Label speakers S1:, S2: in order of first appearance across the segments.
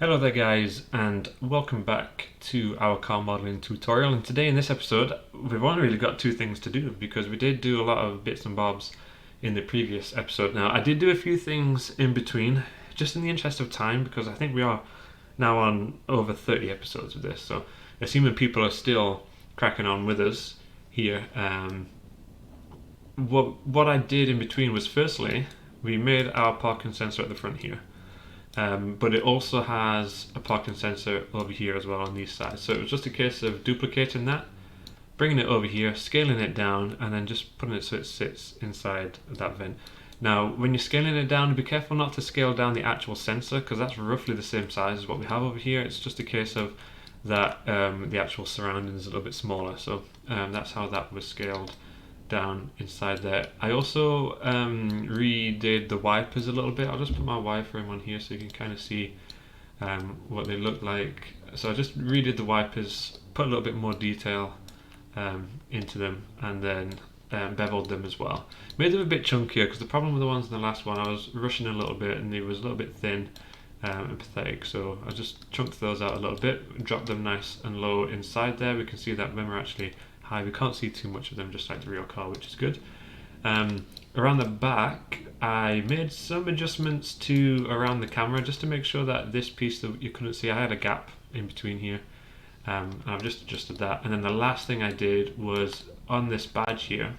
S1: Hello there guys, and welcome back to our car modeling tutorial. And today in this episode we've only really got two things to do because we did do a lot of bits and bobs in the previous episode. Now I did do a few things in between just in the interest of time, because I think we are now on over 30 episodes of this, so assuming people are still cracking on with us here, what I did in between was, firstly, we made our parking sensor at the front here. But it also has a parking sensor over here as well on these sides. So it was just a case of duplicating that, bringing it over here, scaling it down, and then just putting it so it sits inside that vent. Now, when you're scaling it down, be careful not to scale down the actual sensor, because that's roughly the same size as what we have over here. It's just a case of that the actual surrounding is a little bit smaller. So that's how that was scaled down inside there. I also redid the wipers a little bit. I'll just put my wireframe on here so you can kind of see what they look like. So I just redid the wipers, put a little bit more detail into them, and then beveled them as well. Made them a bit chunkier, because the problem with the ones in the last one, I was rushing a little bit and they was a little bit thin and pathetic. So I just chunked those out a little bit, dropped them nice and low inside there. We can see that when we're actually high, we can't see too much of them, just like the real car, which is good. Around the back, I made some adjustments to around the camera just to make sure that this piece that you couldn't see, I had a gap in between here, and I've just adjusted that. And then the last thing I did was on this badge here,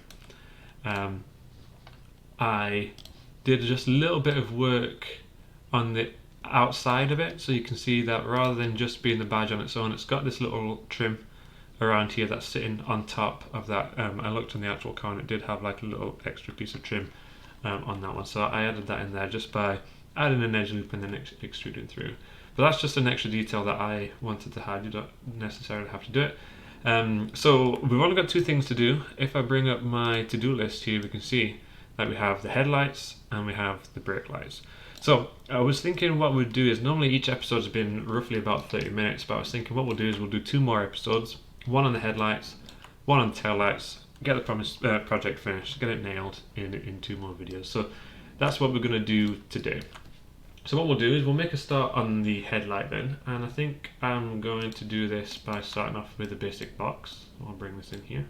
S1: I did just a little bit of work on the outside of it, so you can see that rather than just being the badge on its own, it's got this little trim around here that's sitting on top of that. I looked on the actual car and it did have like a little extra piece of trim on that one, so I added that in there just by adding an edge loop and then extruding through. But that's just an extra detail that I wanted to add. You don't necessarily have to do it. So we've only got two things to do. If I bring up my to-do list here, we can see that we have the headlights and we have the brake lights. So I was thinking what we'd do is, normally each episode's been roughly about 30 minutes, but I was thinking what we'll do is we'll do two more episodes. One on the headlights, one on the taillights, get the project finished, get it nailed in two more videos. So that's what we're going to do today. So what we'll do is we'll make a start on the headlight then, and I think I'm going to do this by starting off with a basic box. I'll bring this in here.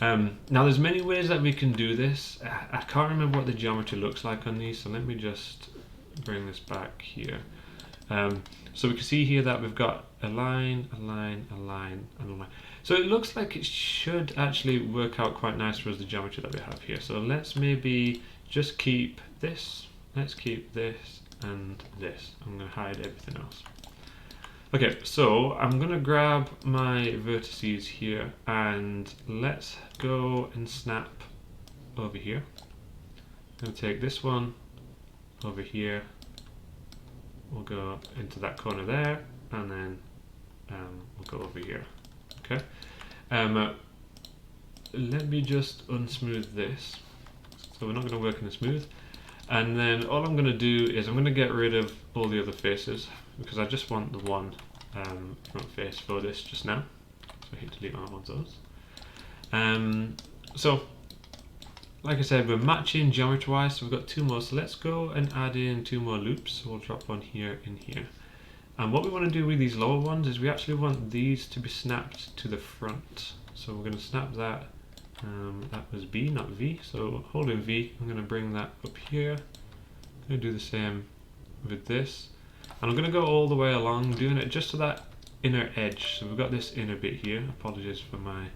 S1: Now there's many ways that we can do this. I can't remember what the geometry looks like on these, so let me just bring this back here. So we can see here that we've got a line, a line, a line, and a line. So it looks like it should actually work out quite nice for us, the geometry that we have here. So let's maybe just keep this, let's keep this and this. I'm going to hide everything else. Okay, so I'm going to grab my vertices here and let's go and snap over here. I'm going to take this one over here. We'll go into that corner there, and then we'll go over here. Okay. Let me just unsmooth this. So we're not going to work in the smooth. And then all I'm going to do is I'm going to get rid of all the other faces, because I just want the one front face for this just now. So I hit delete on one of those. So like I said, we're matching geometry wise, so we've got two more. So let's go and add in two more loops. So we'll drop one here and here. And what we want to do with these lower ones is we actually want these to be snapped to the front. So we're going to snap that. That was B, not V. So holding V, I'm going to bring that up here. I'm going to do the same with this. And I'm going to go all the way along, doing it just to that inner edge. So we've got this inner bit here. Apologies for my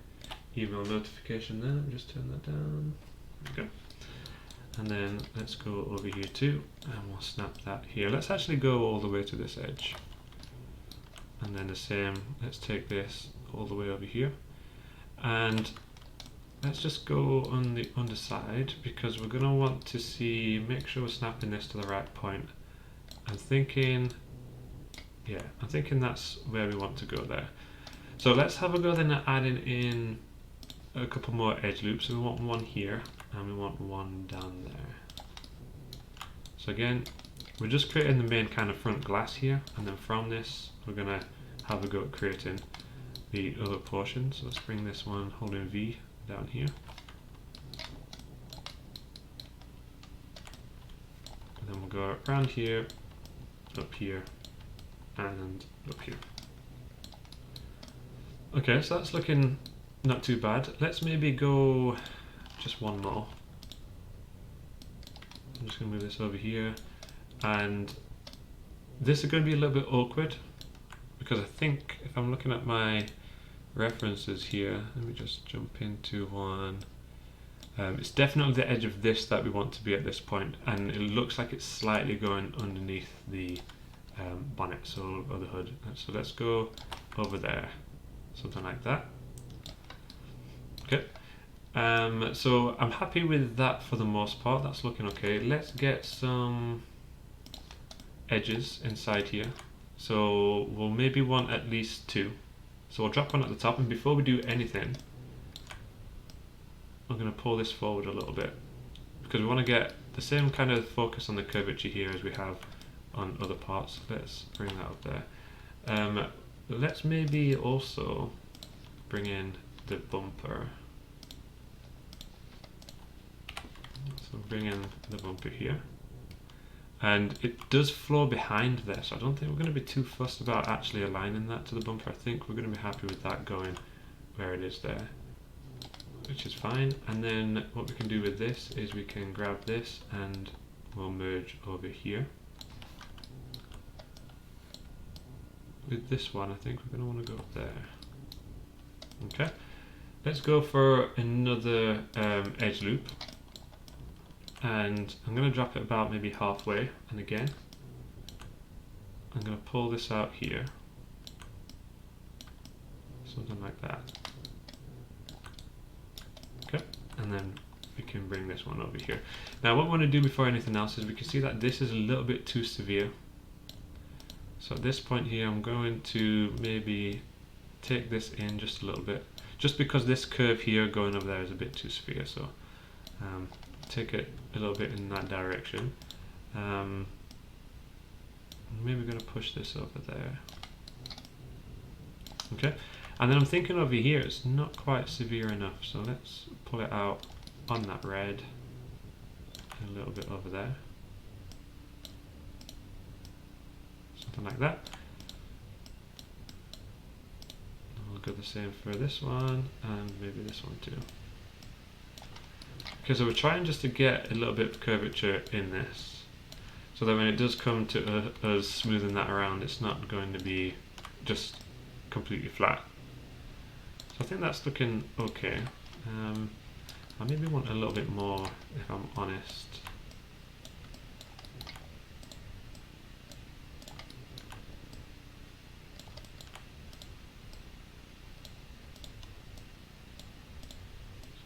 S1: email notification there. Let me just turn that down. There we go. And then let's go over here too, and we'll snap that here. Let's actually go all the way to this edge. And then the same, let's take this all the way over here. And let's just go on the underside, because we're going to want to see, make sure we're snapping this to the right point. I'm thinking that's where we want to go there. So let's have a go then at adding in a couple more edge loops. So we want one here and we want one down there. So again, we're just creating the main kind of front glass here, and then from this we're going to have a go at creating the other portion. So let's bring this one holding V down here. And then we'll go around here, up here, and up here. Okay, so that's looking not too bad. Let's maybe go just one more. I'm just going to move this over here, and this is going to be a little bit awkward because I think if I'm looking at my references here, let me just jump into one. It's definitely the edge of this that we want to be at this point, and it looks like it's slightly going underneath the bonnet, so or the hood. So let's go over there, something like that. Okay. So I'm happy with that for the most part. That's looking okay. Let's get some edges inside here. So we'll maybe want at least 2. So we'll drop one at the top, and before we do anything, I'm going to pull this forward a little bit because we want to get the same kind of focus on the curvature here as we have on other parts. Let's bring that up there. Let's maybe also bring in the bumper. So bring in the bumper here. And it does flow behind there, so I don't think we're going to be too fussed about actually aligning that to the bumper. I think we're going to be happy with that going where it is there, which is fine. And then what we can do with this is we can grab this and we'll merge over here. With this one, I think we're going to want to go up there. Okay, let's go for another edge loop. And I'm going to drop it about maybe halfway, and again I'm going to pull this out here, something like that. Okay, and then we can bring this one over here. Now what we want to do before anything else is we can see that this is a little bit too severe. So at this point here I'm going to maybe take this in just a little bit, just because this curve here going over there is a bit too severe. So take it a little bit in that direction. Maybe we're going to push this over there. Okay, and then I'm thinking over here it's not quite severe enough, so let's pull it out on that red and a little bit over there, something like that. I'll go the same for this one and maybe this one too. Okay, so we're trying just to get a little bit of curvature in this, so that when it does come to us smoothing that around, it's not going to be just completely flat. So I think that's looking okay. I maybe want a little bit more, if I'm honest.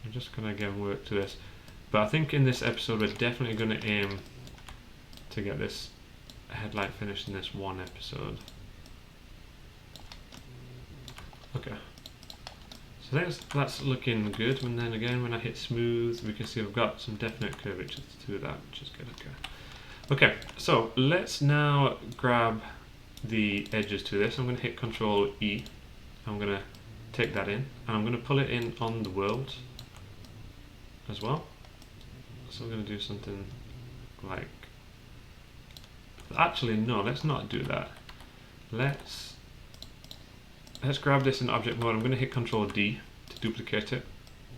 S1: I'm just going to again work to this, but I think in this episode we're definitely going to aim to get this headlight finished in this one episode. Okay, so I think that's looking good, and then again when I hit smooth we can see I've got some definite curvature to that, which is good. Okay, so let's now grab the edges to this. I'm going to hit Control E. I'm going to take that in and I'm going to pull it in on the world as well. So we're going to do something like, actually no, let's not do that. Let's grab this in object mode. I'm going to hit Control D to duplicate it,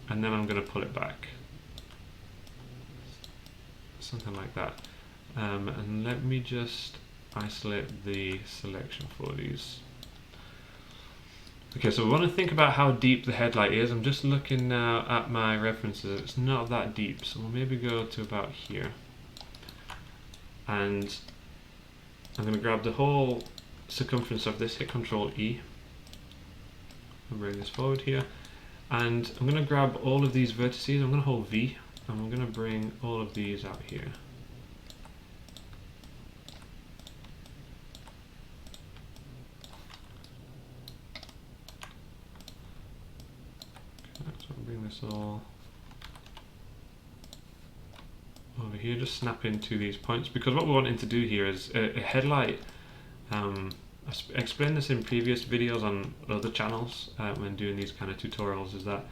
S1: and then I'm going to pull it back, something like that. And let me just isolate the selection for these. Okay, so we want to think about how deep the headlight is. I'm just looking now at my references. It's not that deep, so we'll maybe go to about here. And I'm going to grab the whole circumference of this, hit Control E. I'll bring this forward here. And I'm going to grab all of these vertices. I'm going to hold V, and I'm going to bring all of these out here. Bring this all over here, just snap into these points, because what we're wanting to do here is a headlight. I explained this in previous videos on other channels when doing these kind of tutorials, is that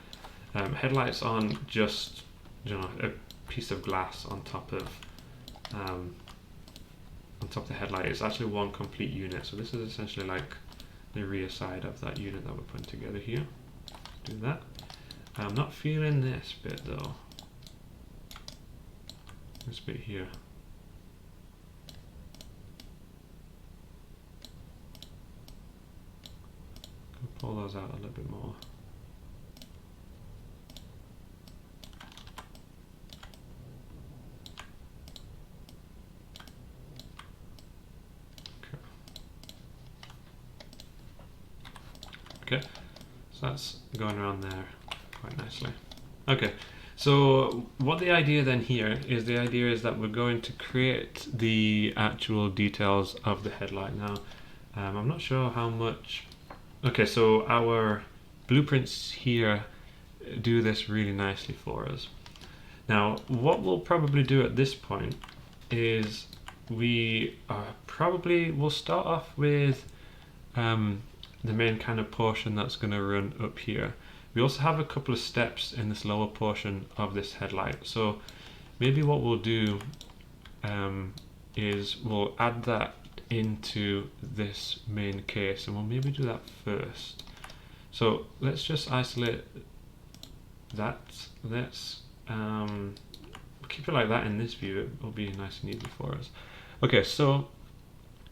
S1: headlights aren't just, you know, a piece of glass on top of on top of the headlight. It's actually one complete unit, so this is essentially like the rear side of that unit that we're putting together here. Do that. I'm not feeling this bit though. This bit here. Pull those out a little bit more. Okay, so that's going around there quite nicely. Okay, so what the idea then here is, the idea is that we're going to create the actual details of the headlight now. I'm not sure how much. Okay, so our blueprints here do this really nicely for us. Now, what we'll probably do at this point is we probably will start off with the main kind of portion that's going to run up here. We also have a couple of steps in this lower portion of this headlight, so maybe what we'll do is we'll add that into this main case, and we'll maybe do that first. So let's just isolate that. Let's keep it like that in this view. It will be nice and easy for us. Okay, so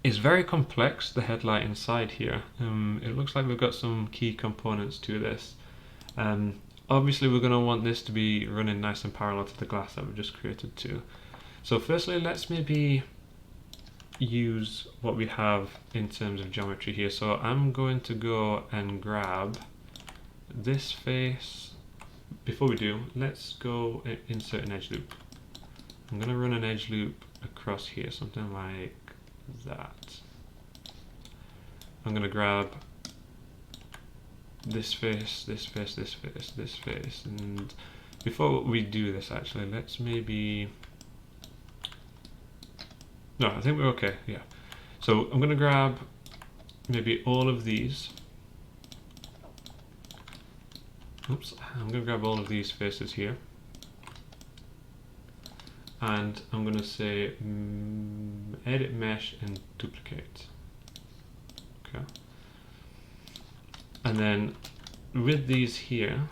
S1: it's very complex, the headlight inside here. It looks like we've got some key components to this. Obviously we're going to want this to be running nice and parallel to the glass that we've just created too. So firstly, let's maybe use what we have in terms of geometry here. So I'm going to go and grab this face. Before we do, let's go insert an edge loop. I'm going to run an edge loop across here, something like that. I'm going to grab this face, this face, this face, this face, and before we do this, actually, let's maybe. No, I think we're okay, yeah. So I'm going to grab maybe all of these. Oops, I'm going to grab all of these faces here. And I'm going to say edit mesh and duplicate. Okay. And then with these here,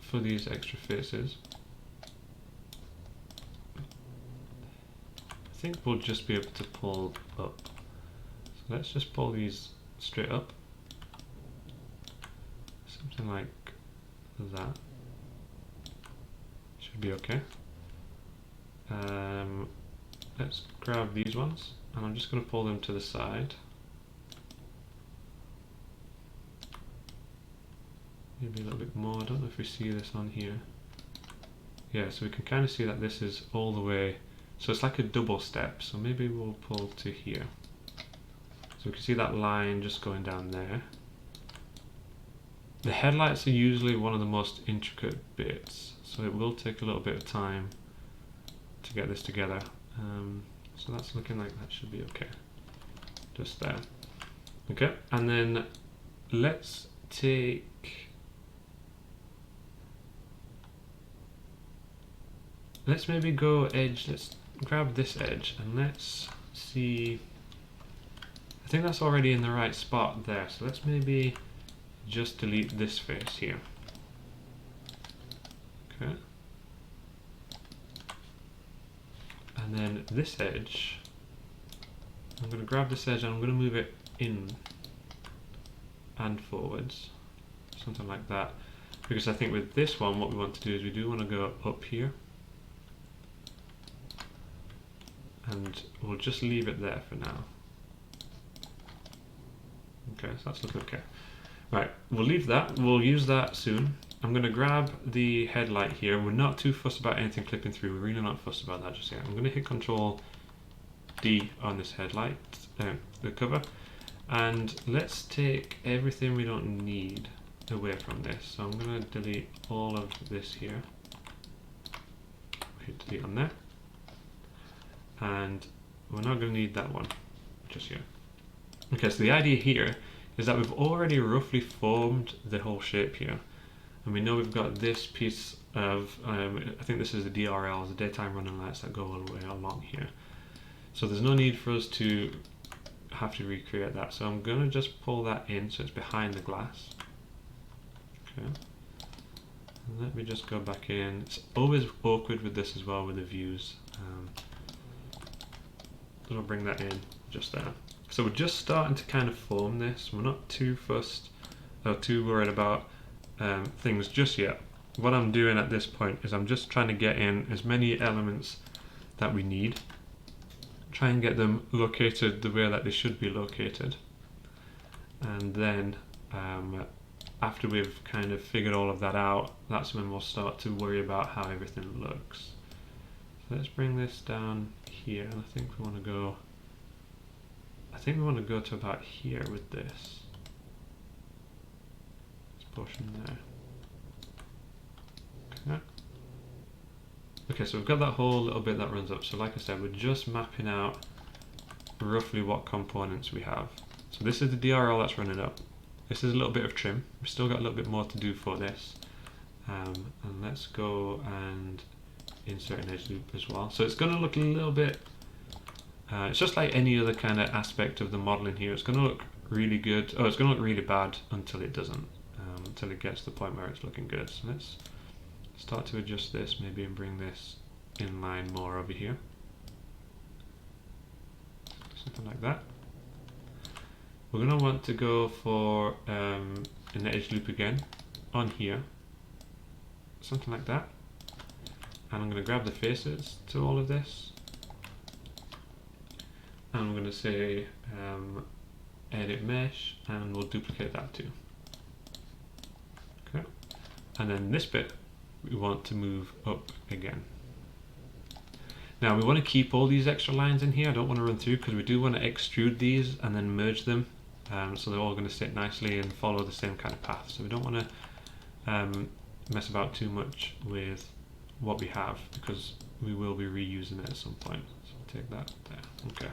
S1: for these extra faces, I think we'll just be able to pull up. So let's just pull these straight up. Something like that. Should be okay. Let's grab these ones, and I'm just going to pull them to the side. Maybe a little bit more. I don't know if we see this on here. Yeah, so we can kind of see that this is all the way. So it's like a double step, so maybe we'll pull to here. So we can see that line just going down there. The headlights are usually one of the most intricate bits, so it will take a little bit of time to get this together. So that's looking like that should be okay. Just there. Okay, and then let's maybe go edge. Let's grab this edge and let's see. I think that's already in the right spot there, so let's maybe just delete this face here. Okay. And then this edge, I'm going to grab this edge and I'm going to move it in and forwards, something like that. Because I think with this one, what we want to do is we do want to go up here. And we'll just leave it there for now. Okay, so that's looking okay. Right, we'll leave that. We'll use that soon. I'm going to grab the headlight here. We're not too fussed about anything clipping through. We're really not fussed about that just yet. I'm going to hit Control D on this headlight, the cover. And let's take everything we don't need away from this. So I'm going to delete all of this here. Hit delete on there. And we're not going to need that one just yet. Okay, so the idea here is that we've already roughly formed the whole shape here. And we know we've got this piece of, I think this is the DRLs, the daytime running lights that go all the way along here. So there's no need for us to have to recreate that. So I'm going to just pull that in so it's behind the glass. Okay. And let me just go back in. It's always awkward with this as well with the views. I'll bring that in just there. So we're just starting to kind of form this. We're not too fussed or too worried about things just yet. What I'm doing at this point is I'm just trying to get in as many elements that we need. Try and get them located the way that they should be located. And then after we've kind of figured all of that out, that's when we'll start to worry about how everything looks. So let's bring this down here, and I think we want to go to about here with this portion there. Okay. Okay, so we've got that whole little bit that runs up. So like I said, we're just mapping out roughly what components we have. So this is the DRL that's running up. This is a little bit of trim. We've still got a little bit more to do for this. And let's go and insert an edge loop as well. So it's going to look a little bit, it's just like any other kind of aspect of the modeling here. It's going to look really good. Oh, it's going to look really bad until it doesn't, until it gets to the point where it's looking good. So let's start to adjust this maybe and bring this in line more over here. Something like that. We're going to want to go for an edge loop again on here. Something like that. And I'm going to grab the faces to all of this. And I'm going to say edit mesh, and we'll duplicate that too. Okay. And then this bit we want to move up again. Now we want to keep all these extra lines in here. I don't want to run through because we do want to extrude these and then merge them. So they're all going to sit nicely and follow the same kind of path. So we don't want to mess about too much with what we have because we will be reusing it at some point. So I'll take that there. Okay.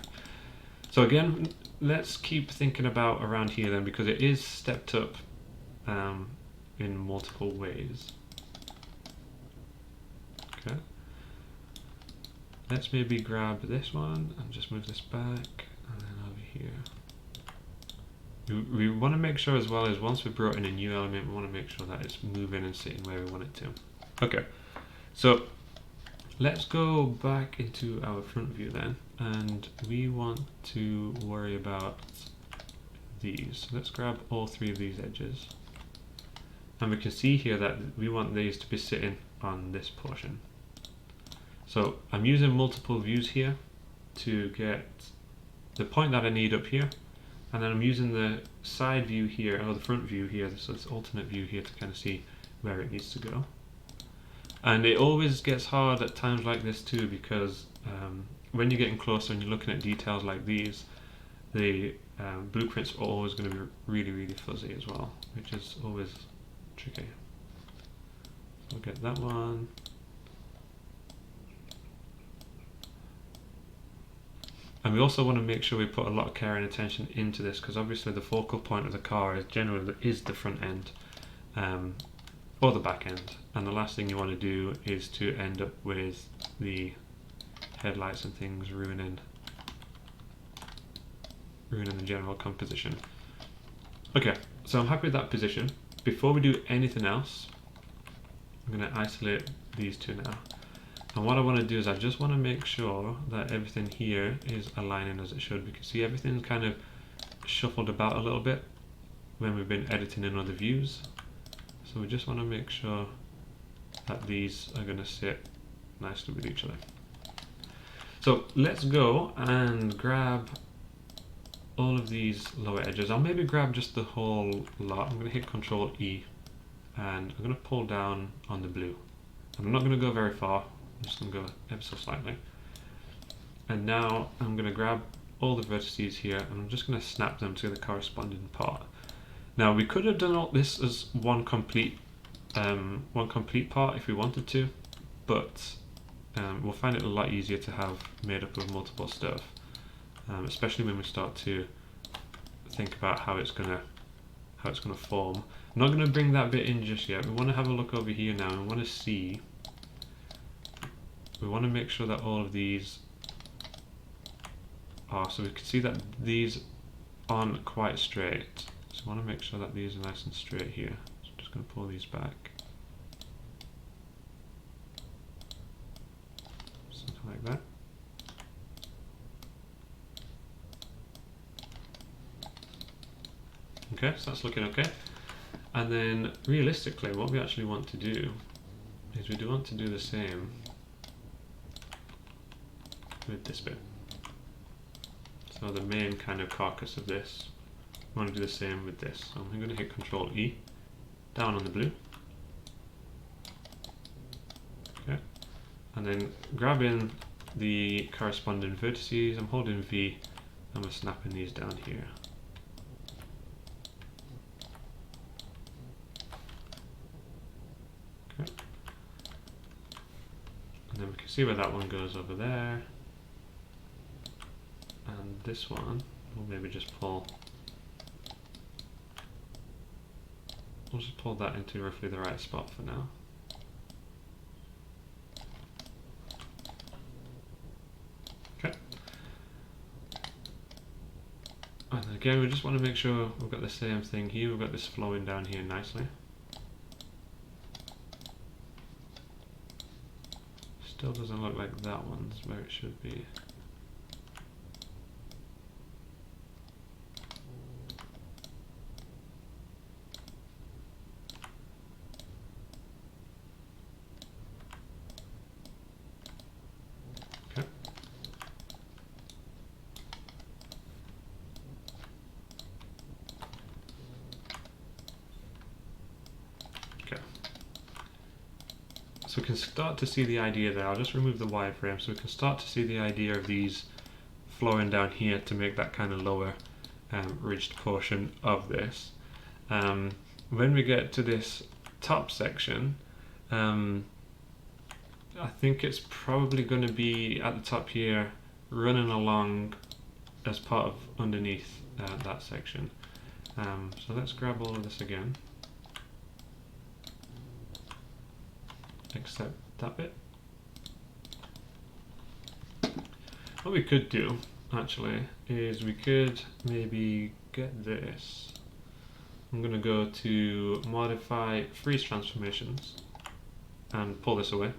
S1: So again, let's keep thinking about around here then, because it is stepped up in multiple ways. Okay. Let's maybe grab this one and just move this back, and then over here. We want to make sure as well as once we've brought in a new element, we want to make sure that it's moving and sitting where we want it to. Okay, so let's go back into our front view then, and we want to worry about these. So let's grab all three of these edges, and we can see here that we want these to be sitting on this portion. So I'm using multiple views here to get the point that I need up here, and then I'm using the side view here, or the front view here, so this alternate view here, to kind of see where it needs to go. And it always gets hard at times like this too, because when you're getting closer and you're looking at details like these, the blueprints are always going to be really, really fuzzy as well, which is always tricky. So we'll get that one. And we also want to make sure we put a lot of care and attention into this, because obviously the focal point of the car is generally the front end or the back end, and the last thing you want to do is to end up with the headlights and things ruining the general composition. Okay, so I'm happy with that position. Before we do anything else, I'm going to isolate these two now. And what I want to do is I just want to make sure that everything here is aligning as it should. We can see everything's kind of shuffled about a little bit when we've been editing in other views. So we just want to make sure that these are going to sit nicely with each other. So let's go and grab all of these lower edges. I'll maybe grab just the whole lot. I'm going to hit Control E, and I'm going to pull down on the blue. I'm not going to go very far. I'm just going to go ever so slightly. And now I'm going to grab all the vertices here, and I'm just going to snap them to the corresponding part. Now we could have done all this as one complete part if we wanted to, but we'll find it a lot easier to have made up of multiple stuff, especially when we start to think about how it's gonna form. I'm not going to bring that bit in just yet. We want to have a look over here now, and we want to see. We want to make sure that all of these are. So we can see that these aren't quite straight. So I want to make sure that these are nice and straight here. So I'm just going to pull these back. Something like that. Okay, so that's looking okay. And then realistically, what we actually want to do is we do want to do the same with this bit. So the main kind of carcass of this, we want to do the same with this. So I'm going to hit Control E, down on the blue. Okay, and then grabbing the corresponding vertices, I'm holding V and we're snapping these down here. Okay, and then we can see where that one goes over there. And this one, we'll maybe just pull, we'll just pull that into roughly the right spot for now. Okay. And again, we just want to make sure we've got the same thing here, we've got this flowing down here nicely. Still doesn't look like that one's where it should be. So we can start to see the idea there. I'll just remove the wireframe so we can start to see the idea of these flowing down here to make that kind of lower ridged portion of this. When we get to this top section, I think it's probably going to be at the top here running along as part of underneath that section. So let's grab all of this again. Except that bit. What we could do actually is we could maybe get this. I'm going to go to modify freeze transformations and pull this away.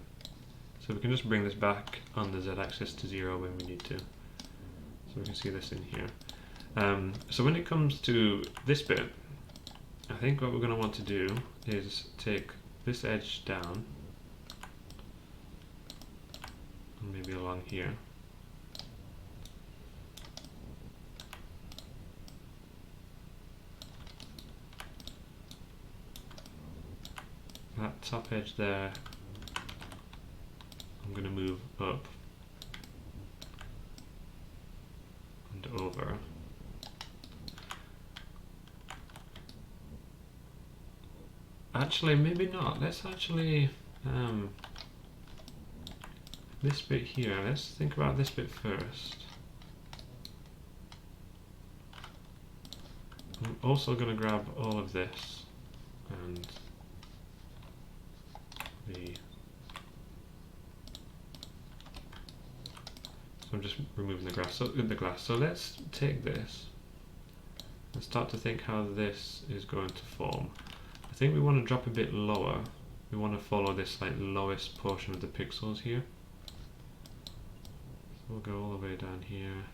S1: So we can just bring this back on the z-axis to 0 when we need to. So we can see this in here. So when it comes to this bit, I think what we're going to want to do is take this edge down, maybe along here. That top edge there, I'm going to move up and over. Actually, maybe not. Let's actually this bit here, let's think about this bit first. I'm also going to grab all of this and so I'm just removing the glass. So let's take this and start to think how this is going to form. I think we want to drop a bit lower. We want to follow this like lowest portion of the pixels here. So we'll go all the way down here.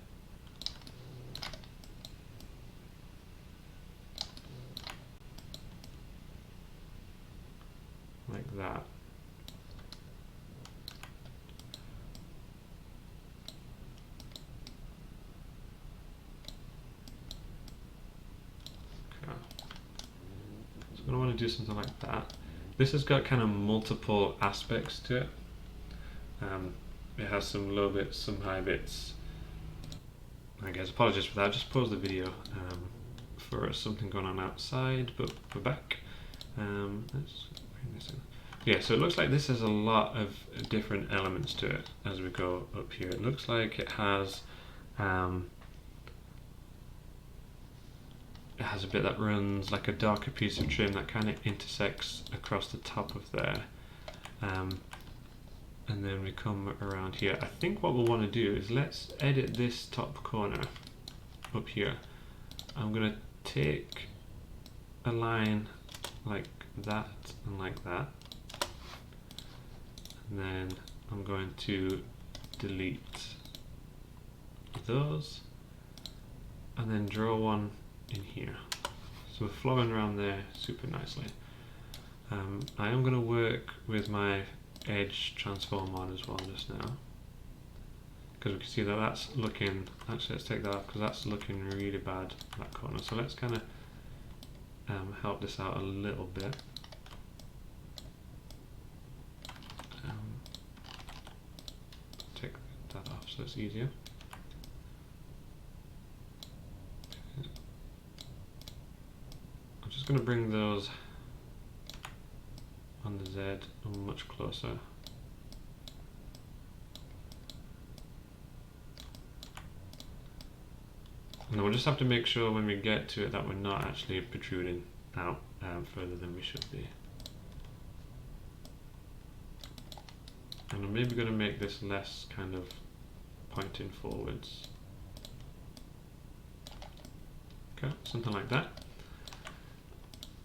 S1: Like that. Okay. So I'm going to want to do something like that. This has got kind of multiple aspects to it. It has some low bits, some high bits. I guess apologies for that. I'll just pause the video for something going on outside, but we're back. Let's bring this in. Yeah, so it looks like this has a lot of different elements to it as we go up here. It looks like it has a bit that runs like a darker piece of trim that kind of intersects across the top of there. and then we come around here. I think what we'll want to do is let's edit this top corner up here. I'm going to take a line like that and like that, and then I'm going to delete those and then draw one in here. So we're flowing around there super nicely. I am going to work with my edge transform on as well just now, because we can see that that's looking, actually let's take that off because that's looking really bad, that corner. So let's kind of help this out a little bit. Take that off so it's easier. Okay. I'm just going to bring those on the Z much closer. And then we'll just have to make sure when we get to it that we're not actually protruding out further than we should be. And I'm maybe going to make this less kind of pointing forwards. Okay, something like that.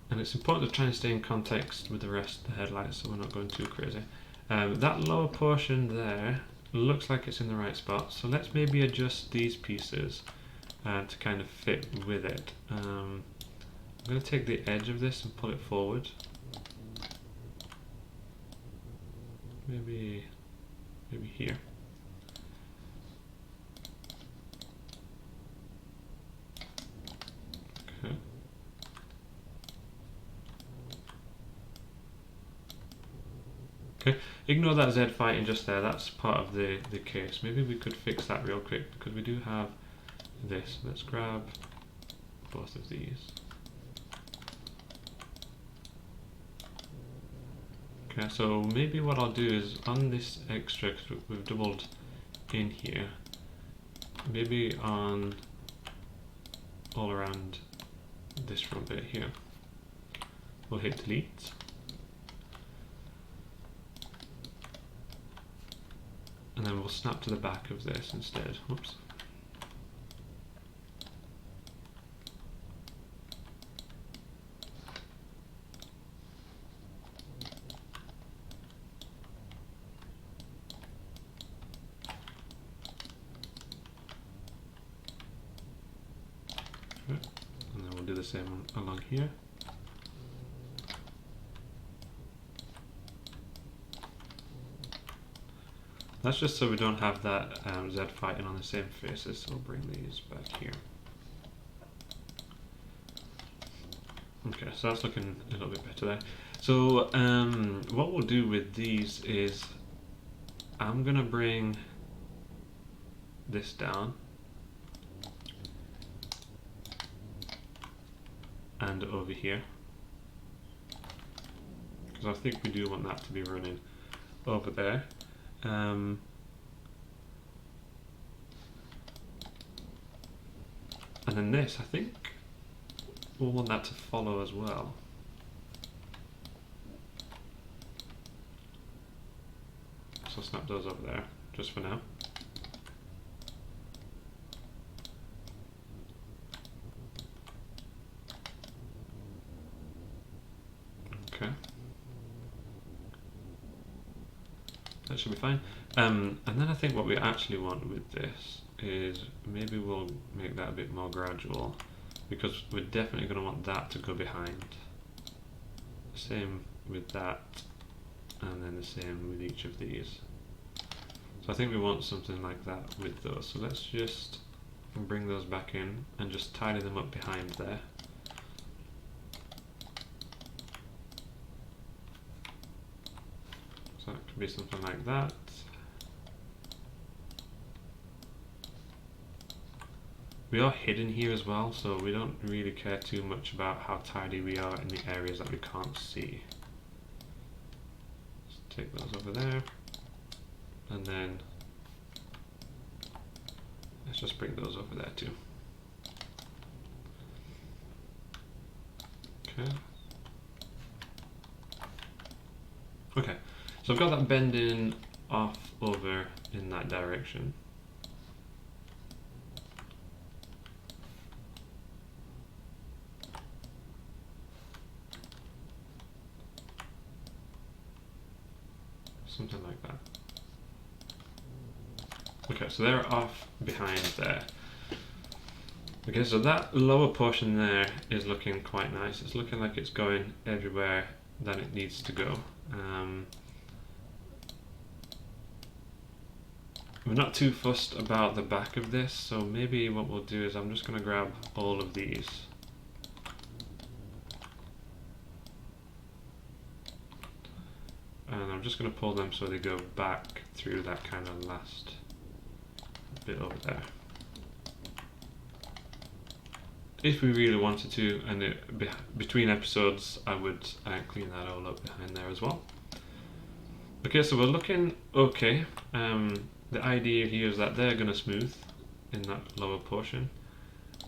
S1: And it's important to try and stay in context with the rest of the headlights so we're not going too crazy. That lower portion there looks like it's in the right spot, so let's maybe adjust these pieces to kind of fit with it. I'm going to take the edge of this and pull it forward. Maybe here. Okay. Okay, ignore that Z fighting just there, that's part of the case. Maybe we could fix that real quick because we do have this. Let's grab both of these. Okay, so maybe what I'll do is on this extra, because we've doubled in here, maybe on all around this front bit here, we'll hit delete. And then we'll snap to the back of this instead. Whoops. And then we'll do the same along here. That's just so we don't have that Z fighting on the same faces, so we'll bring these back here. Okay, so that's looking a little bit better there. So what we'll do with these is I'm going to bring this down and over here, because I think we do want that to be running over there. And then this, I think we'll want that to follow as well. So snap those over there, just for now. Okay. That should be fine. And then I think what we actually want with this is maybe we'll make that a bit more gradual, because we're definitely going to want that to go behind. Same with that, and then the same with each of these. So I think we want something like that with those. So let's just bring those back in and just tidy them up behind there. So it could be something like that. We are hidden here as well, so we don't really care too much about how tidy we are in the areas that we can't see. Let's take those over there, and then let's just bring those over there too. Okay. Okay, so I've got that bend in off over in that direction. Something like that. Okay, so they're off behind there. Okay, so that lower portion there is looking quite nice. It's looking like it's going everywhere that it needs to go. We're not too fussed about the back of this, so maybe what we'll do is I'm just going to grab all of these. And I'm just going to pull them so they go back through that kind of last bit over there. If we really wanted to, and between episodes, I would clean that all up behind there as well. Okay, so we're looking okay. The idea here is that they're going to smooth in that lower portion,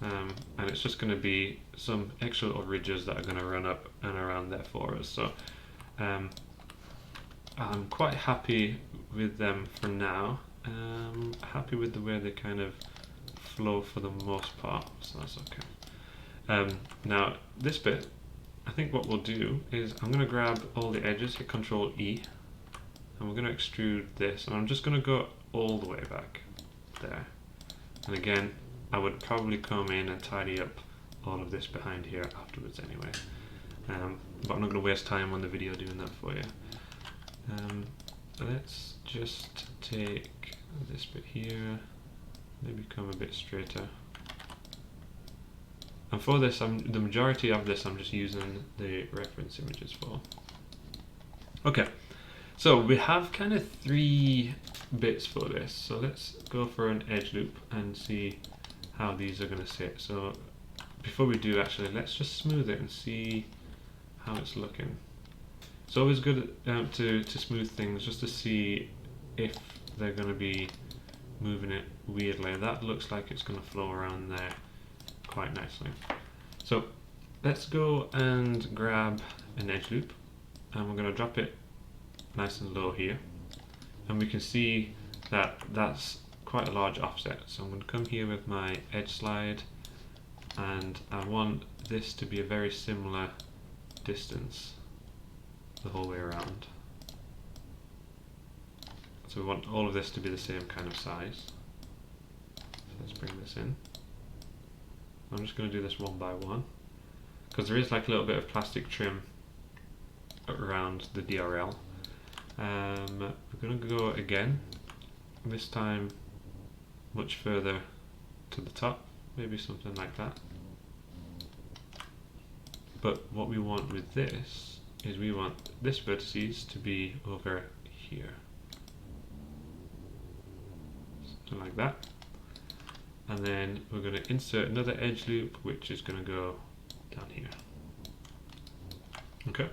S1: and it's just going to be some extra little ridges that are going to run up and around there for us. So I'm quite happy with them for now. Happy with the way they kind of flow for the most part, so that's okay. Now this bit, I think what we'll do is I'm going to grab all the edges, hit Control E, and we're going to extrude this, and I'm just going to go all the way back there. And again, I would probably come in and tidy up all of this behind here afterwards anyway. But I'm not going to waste time on the video doing that for you. Let's just take this bit here, maybe come a bit straighter. And for this, the majority of this I'm just using the reference images for. Okay, so we have kind of 3 bits for this. So let's go for an edge loop and see how these are going to sit. So before we do, actually, let's just smooth it and see how it's looking. It's always good to smooth things just to see if they're going to be moving it weirdly. That looks like it's going to flow around there quite nicely. So let's go and grab an edge loop, and we're going to drop it nice and low here, and we can see that that's quite a large offset. So I'm going to come here with my edge slide, and I want this to be a very similar distance the whole way around. So we want all of this to be the same kind of size. So let's bring this in. I'm just going to do this one by one, because there is like a little bit of plastic trim around the DRL. We're going to go again, this time much further to the top, maybe something like that. But what we want with this is we want this vertices to be over here, something like that. And then we're going to insert another edge loop, which is going to go down here. Okay.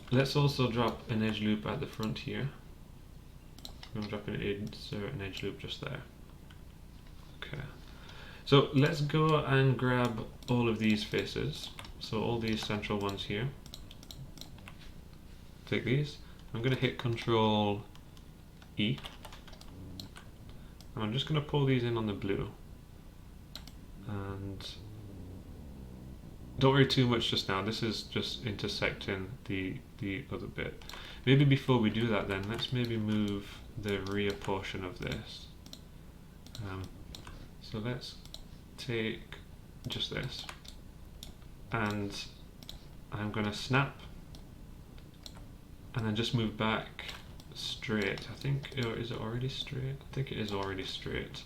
S1: Let's also drop an edge loop at the front here. I'm going to insert an edge loop just there. Okay. So let's go and grab all of these faces. So all these central ones here. Take these. I'm going to hit Control E. And I'm just going to pull these in on the blue. And don't worry too much just now. This is just intersecting the other bit. Maybe before we do that then, let's maybe move the rear portion of this. So let's take just this. And I'm going to snap. And then just move back straight. I think, or is it already straight? I think it is already straight.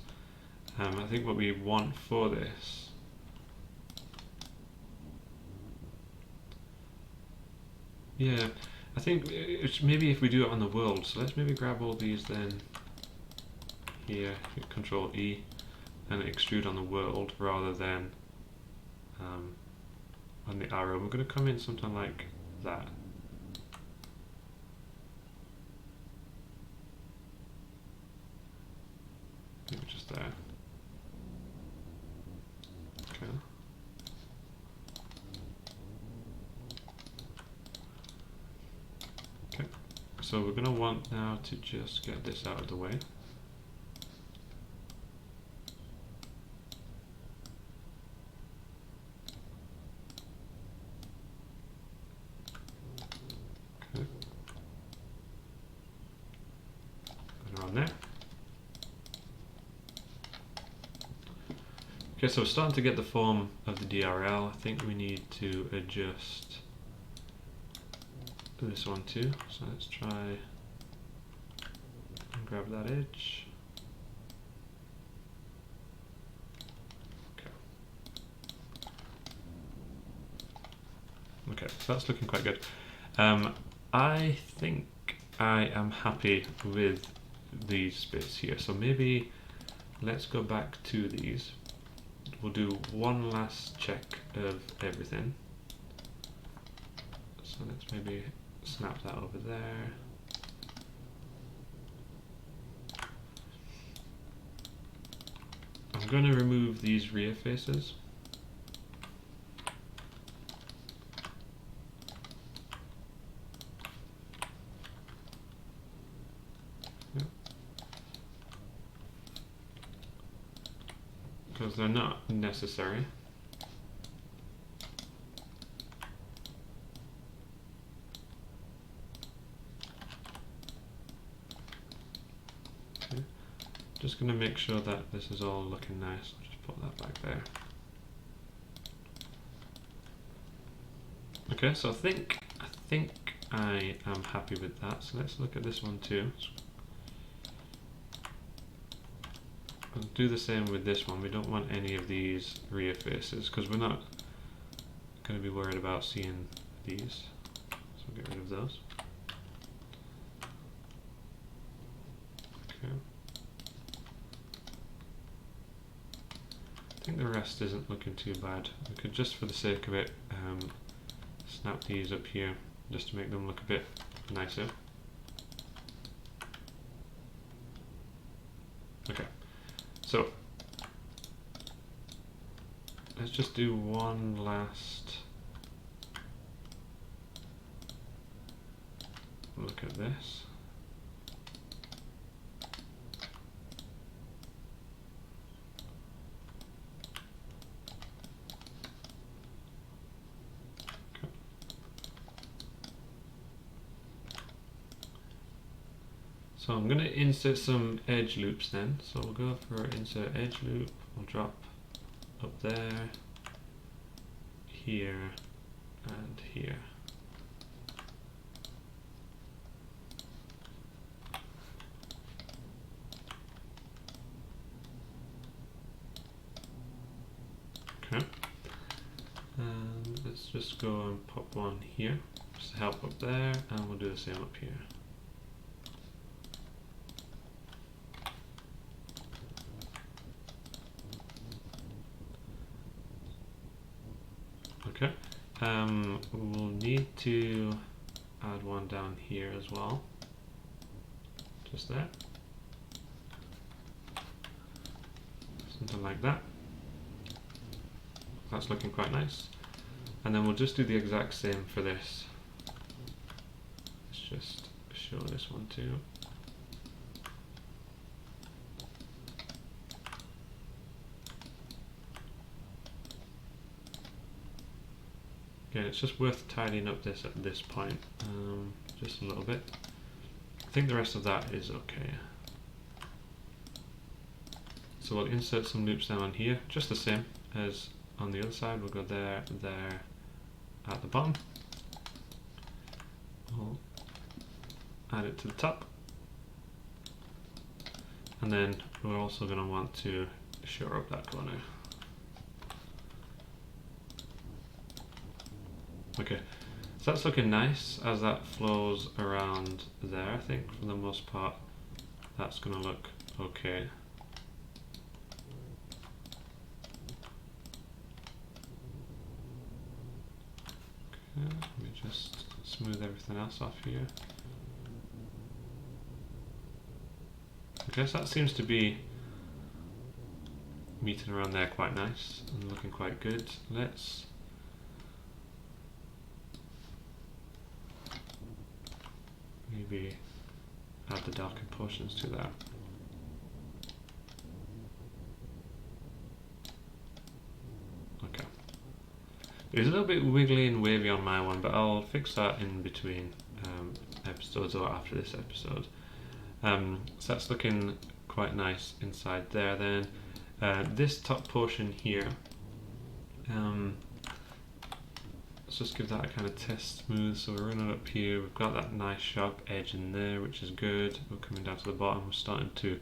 S1: I think what we want for this I think it's maybe if we do it on the world. So let's maybe grab all these then here, hit Control E, and extrude on the world rather than on the arrow. We're going to come in something like that. Maybe just there. Okay. So so we're going to want now to just get this out of the way. Okay. Put it on there. Okay, so we're starting to get the form of the DRL. I think we need to adjust this one too. So let's try and grab that edge. Okay. Okay, so that's looking quite good. I think I am happy with these bits here. So maybe let's go back to these. We'll do one last check of everything. So let's maybe snap that over there. I'm going to remove these rear faces. Because they're not necessary. Okay. Just going to make sure that this is all looking nice. I'll just put that back there. Okay, so I think I am happy with that. So let's look at this one too. I'll do the same with this one. We don't want any of these rear faces because we're not going to be worried about seeing these. So we'll get rid of those. Okay. I think the rest isn't looking too bad. We could just for the sake of it snap these up here just to make them look a bit nicer. Okay. So let's just do one last look at this. Okay. So I'm going to insert some edge loops then. So we'll go for insert edge loop. We'll drop up there, here, and here. Okay. And let's just go and pop one here, just to help up there, and we'll do the same up here. Okay, we'll need to add one down here as well, just there, something like that. That's looking quite nice. And then we'll just do the exact same for this. Let's just show this one too. Again, it's just worth tidying up this at this point, just a little bit. I think the rest of that is okay. So we'll insert some loops down on here, just the same as on the other side. We'll go there, there, at the bottom. We'll add it to the top. And then we're also going to want to shore up that corner. Okay, so that's looking nice as that flows around there. I think for the most part that's going to look okay. Okay, let me just smooth everything else off here. Okay, so that seems to be meeting around there quite nice and looking quite good. Let's maybe add the darker portions to that. Okay. It's a little bit wiggly and wavy on my one, but I'll fix that in between episodes or after this episode. So that's looking quite nice inside there then. This top portion here, let's just give that a kind of test smooth. So we're running up here, we've got that nice sharp edge in there, which is good. We're coming down to the bottom, we're starting to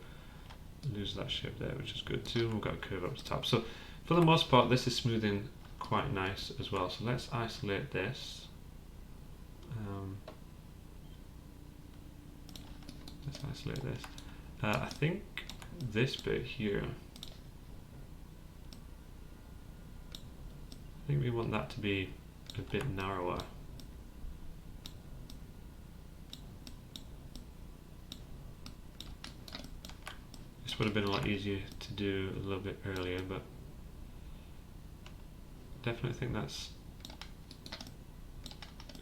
S1: lose that shape there, which is good too. We've got a curve up the top. So for the most part, this is smoothing quite nice as well. So let's isolate this. Let's isolate this. I think this bit here, I think we want that to be a bit narrower. This would have been a lot easier to do a little bit earlier, but definitely think it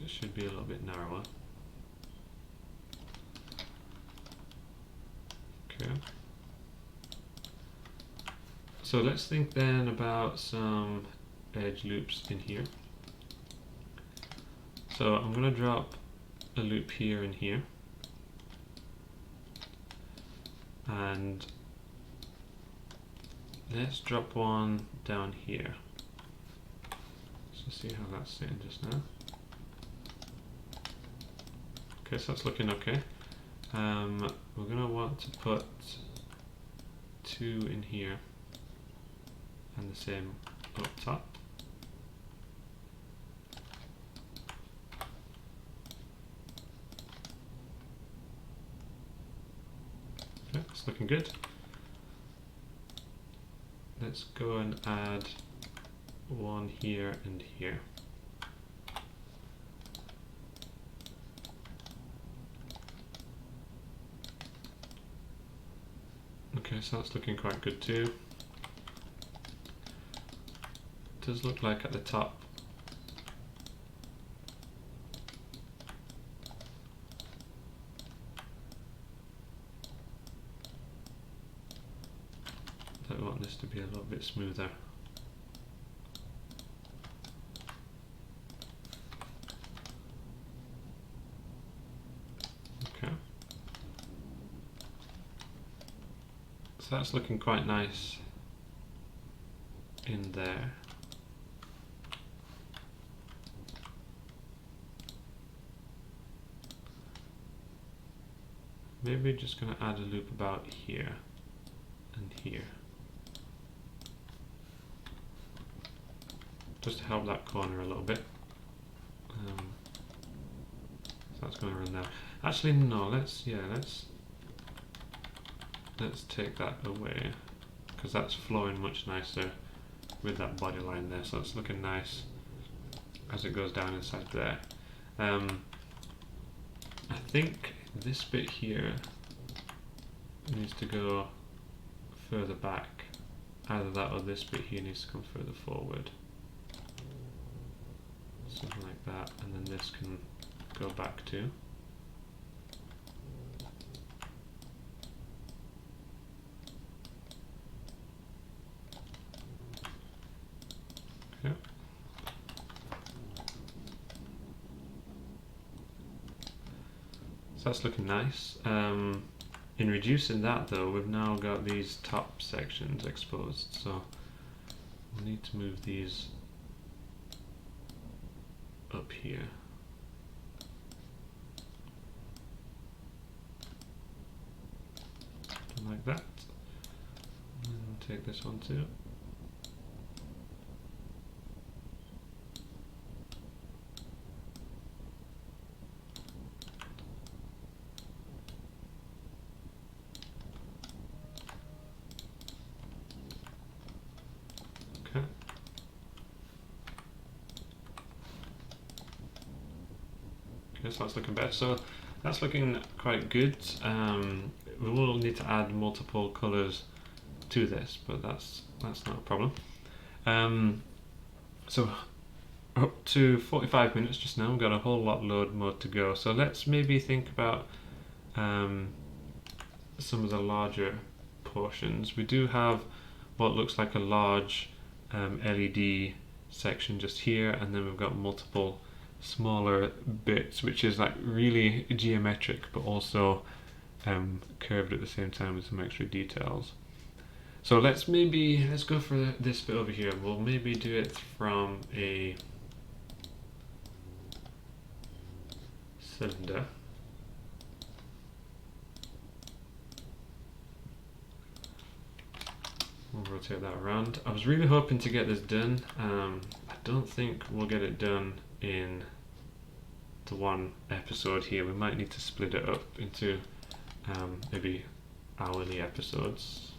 S1: should be a little bit narrower. Okay. So let's think then about some edge loops in here. So I'm going to drop a loop here and here, and let's drop one down here. Let's just see how that's sitting just now. Okay, so that's looking okay. We're going to want to put two in here and the same up top. Okay, it's looking good. Let's go and add one here and here. Okay, so that's looking quite good too. It does look like at the top that we want this to be a little bit smoother. Okay. So that's looking quite nice in there. Maybe just going to add a loop about here and here, just to help that corner a little bit. So that's going to run there. Actually, no. Let's take that away, because that's flowing much nicer with that body line there. So it's looking nice as it goes down inside there. I think this bit here needs to go further back. Either that or this bit here needs to come further forward. Something like that, and then this can go back too. Okay. So that's looking nice. In reducing that though, we've now got these top sections exposed, so we'll need to move these up here. Like that. And take this one too. Okay. Okay, so that's looking better. So that's looking quite good. We will need to add multiple colors to this, but that's not a problem. So up to 45 minutes just now. We've got a whole lot load more to go. So let's maybe think about some of the larger portions. We do have what looks like a large LED section just here, and then we've got multiple smaller bits, which is like really geometric but also curved at the same time with some extra details. So let's go for this bit over here. We'll maybe do it from a cylinder. We'll rotate that around. I was really hoping to get this done. I don't think we'll get it done in the one episode here. We might need to split it up into maybe hourly episodes.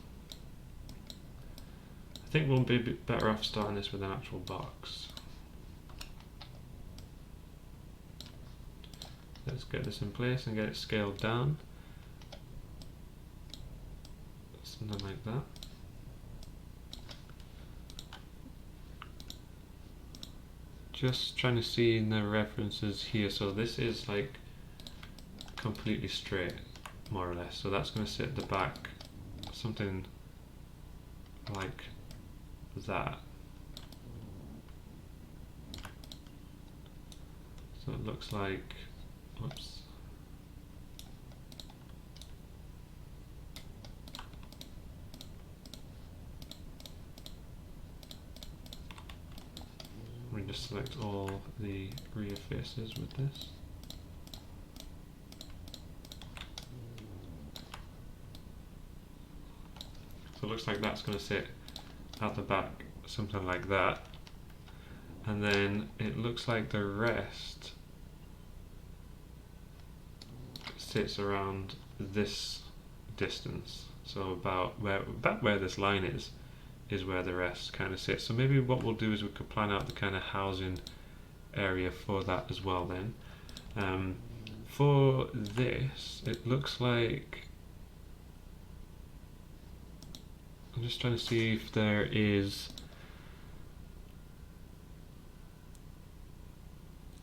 S1: I think we'll be better off starting this with an actual box. Let's get this in place and get it scaled down. Something like that. Just trying to see in the references here. So this is like completely straight, more or less. So that's going to sit at the back, something like that. So it looks like, whoops. We just select all the rear faces with this. So it looks like that's going to sit at the back, something like that. And then it looks like the rest sits around this distance. So about where this line is where the rest kind of sits. So maybe what we'll do is we could plan out the kind of housing area for that as well then. For this, it looks like, I'm just trying to see if there is,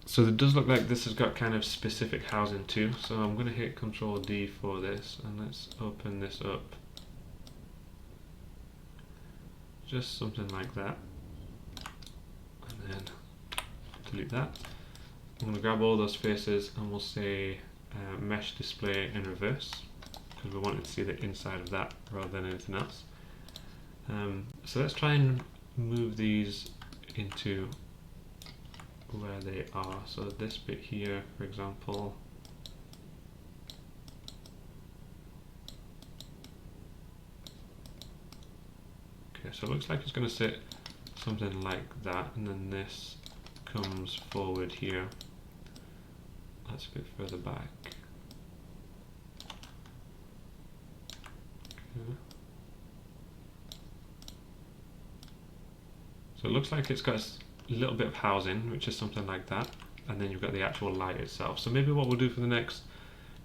S1: so it does look like this has got kind of specific housing too. So I'm going to hit Control D for this, and let's open this up. Just something like that, and then delete that. I'm going to grab all those faces and we'll say mesh display in reverse, because we wanted to see the inside of that rather than anything else. So let's try and move these into where they are. So this bit here, for example, okay, so it looks like it's going to sit something like that, and then this comes forward here. That's a bit further back. Okay. So it looks like it's got a little bit of housing, which is something like that, and then you've got the actual light itself. So maybe what we'll do for the next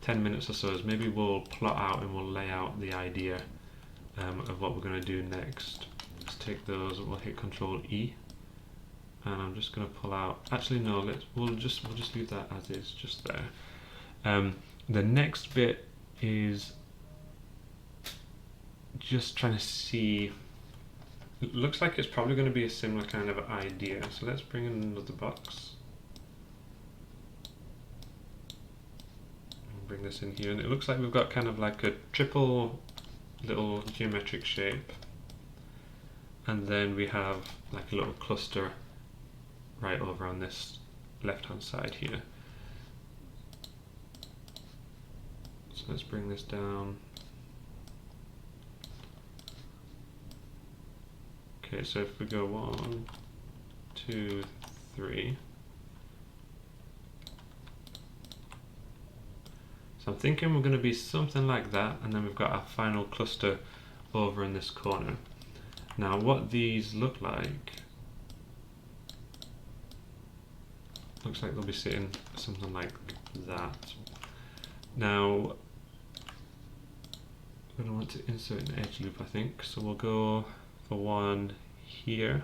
S1: 10 minutes or so is maybe we'll plot out and we'll lay out the idea of what we're going to do next. Let's take those and we'll hit Control E, and I'm just going to pull out, actually no, we'll just leave that as is, just there. The next bit is just trying to see, it looks like it's probably going to be a similar kind of idea. So let's bring in another box. Bring this in here, and it looks like we've got kind of like a triple little geometric shape, and then we have like a little cluster right over on this left hand side here. So let's bring this down. Okay, so if we go 1, 2, 3. So I'm thinking we're going to be something like that, and then we've got our final cluster over in this corner. Now what these look like, looks like they'll be sitting something like that. Now we're going to want to insert an edge loop, I think, so we'll go for one here,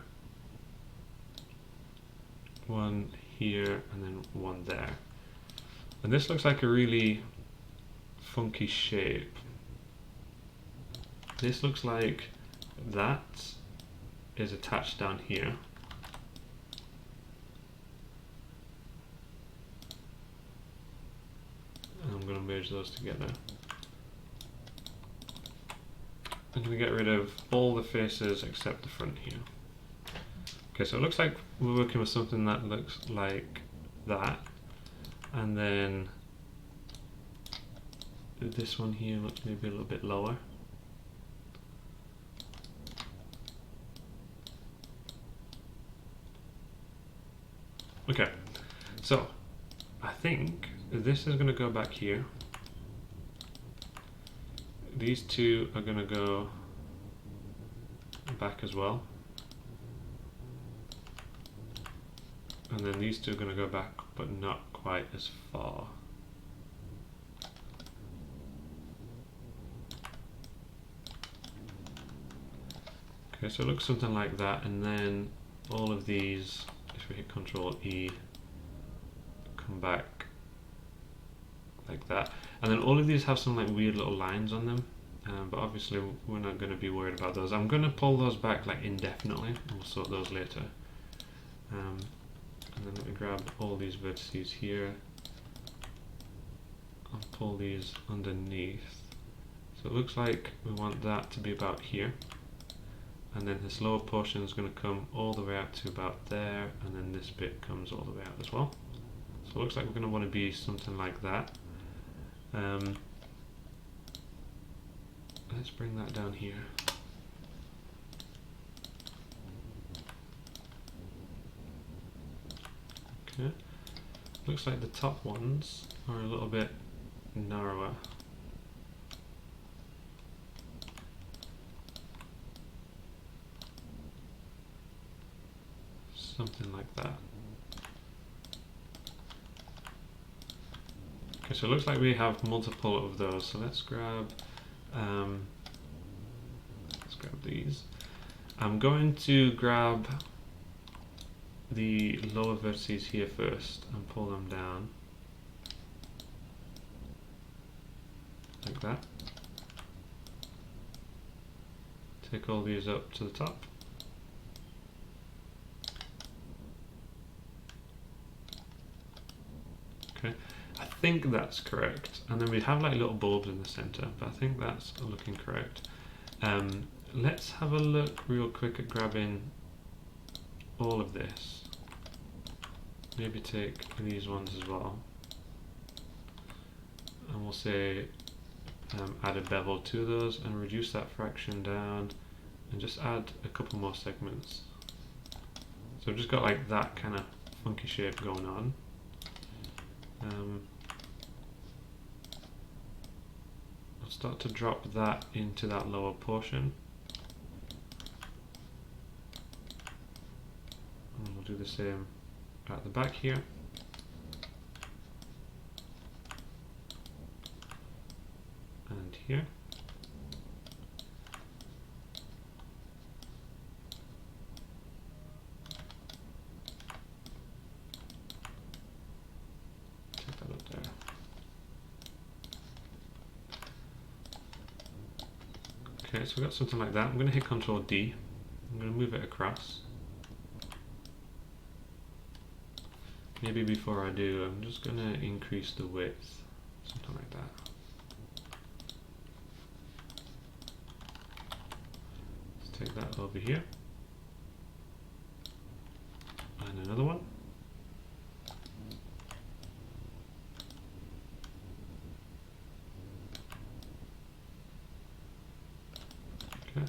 S1: one here, and then one there. And this looks like a really funky shape. This looks like that is attached down here. And I'm going to merge those together. I'm going to get rid of all the faces except the front here. Okay, so it looks like we're working with something that looks like that. And then this one here looks maybe a little bit lower. Okay, so I think this is going to go back here. These two are going to go back as well. And then these two are going to go back, but not quite as far. Okay, so it looks something like that, and then all of these, if we hit Control E, come back like that. And then all of these have some like weird little lines on them, but obviously we're not going to be worried about those. I'm going to pull those back like indefinitely, and we'll sort those later. And then let me grab all these vertices here. I'll pull these underneath. So it looks like we want that to be about here. And then this lower portion is going to come all the way out to about there, and then this bit comes all the way out as well. So it looks like we're going to want to be something like that. Let's bring that down here. Okay. Looks like the top ones are a little bit narrower. Something like that. Okay, so it looks like we have multiple of those. So let's grab these. I'm going to grab the lower vertices here first and pull them down like that. Take all these up to the top. Okay, I think that's correct. And then we have like little bulbs in the center, but I think that's looking correct. Let's have a look real quick at grabbing all of this. Maybe take these ones as well. And we'll say add a bevel to those and reduce that fraction down and just add a couple more segments. So we've just got like that kind of funky shape going on. I'll start to drop that into that lower portion. And we'll do the same at the back here. And here. Take that up there. Okay, so we've got something like that. I'm going to hit Control D. I'm going to move it across. Maybe before I do, I'm just going to increase the width, something like that. Let's take that over here. And another one. Okay,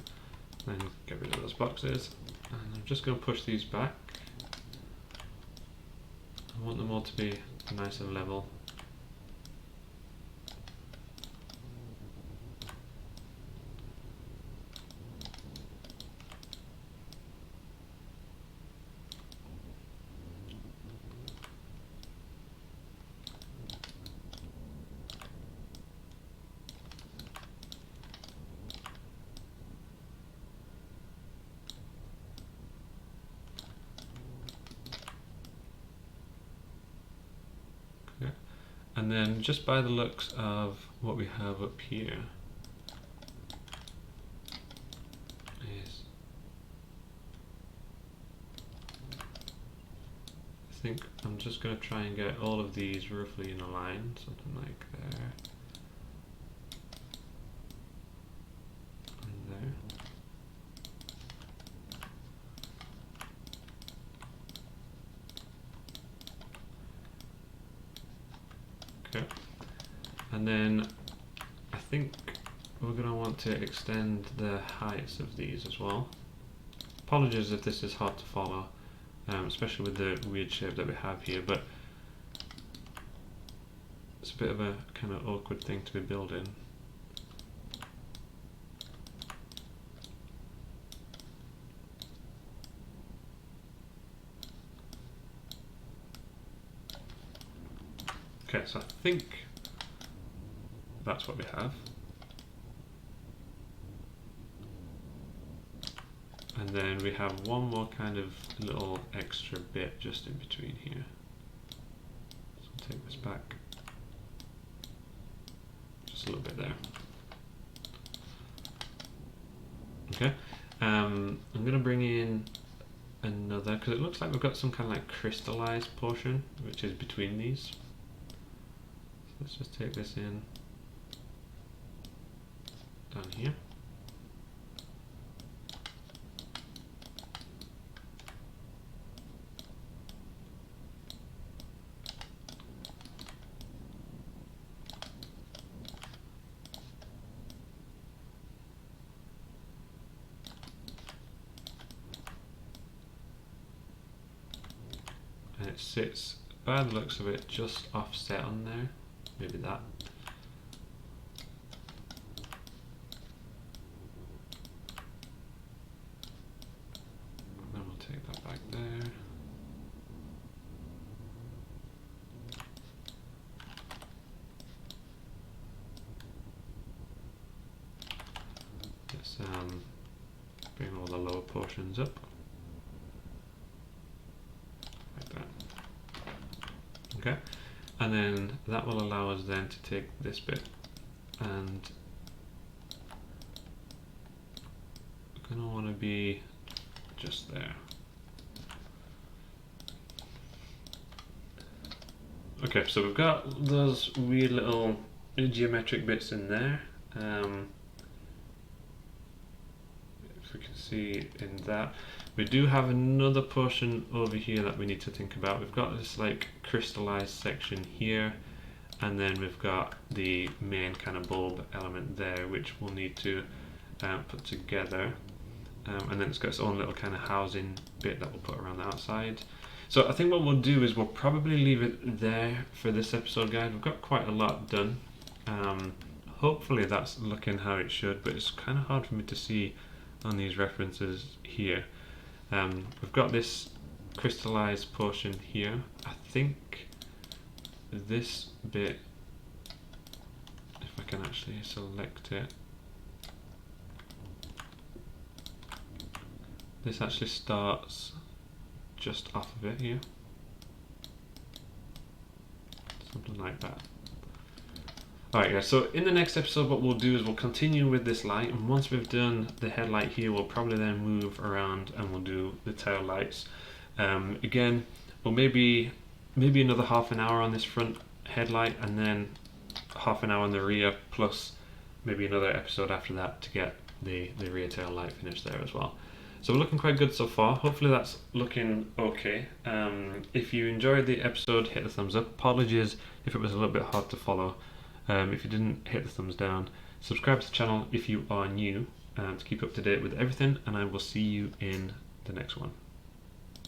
S1: then get rid of those boxes. And I'm just going to push these back. I want them all to be nice and level. And then just by the looks of what we have up here is, I think I'm just going to try and get all of these roughly in a line, something like there and there. Okay, and then I think we're going to want to extend the heights of these as well. Apologies if this is hard to follow, especially with the weird shape that we have here, but it's a bit of a kind of awkward thing to be building. Okay, so I think that's what we have. And then we have one more kind of little extra bit just in between here. So I'll take this back just a little bit there. Okay, I'm going to bring in another, because it looks like we've got some kind of like crystallized portion which is between these. So let's just take this in down here. And it sits, by the looks of it, just offset on there, maybe that. Then we'll take that back there. Let's bring all the lower portions up. Okay, and then that will allow us then to take this bit and we're going to want to be just there. Okay, so we've got those weird little geometric bits in there. If we can see in that. We do have another portion over here that we need to think about. We've got this like crystallized section here, and then we've got the main kind of bulb element there, which we'll need to put together. And then it's got its own little kind of housing bit that we'll put around the outside. So I think what we'll do is we'll probably leave it there for this episode, guys. We've got quite a lot done. Hopefully that's looking how it should, but it's kind of hard for me to see on these references here. We've got this crystallized portion here. I think this bit, if I can actually select it, this actually starts just off of it here. Something like that. Alright guys, so in the next episode what we'll do is we'll continue with this light, and once we've done the headlight here we'll probably then move around and we'll do the tail lights. Again, well maybe another half an hour on this front headlight and then half an hour on the rear, plus maybe another episode after that to get the rear tail light finished there as well. So we're looking quite good so far. Hopefully that's looking okay. If you enjoyed the episode, hit the thumbs up. Apologies if it was a little bit hard to follow. If you didn't, hit the thumbs down. Subscribe to the channel if you are new to keep up to date with everything, and I will see you in the next one.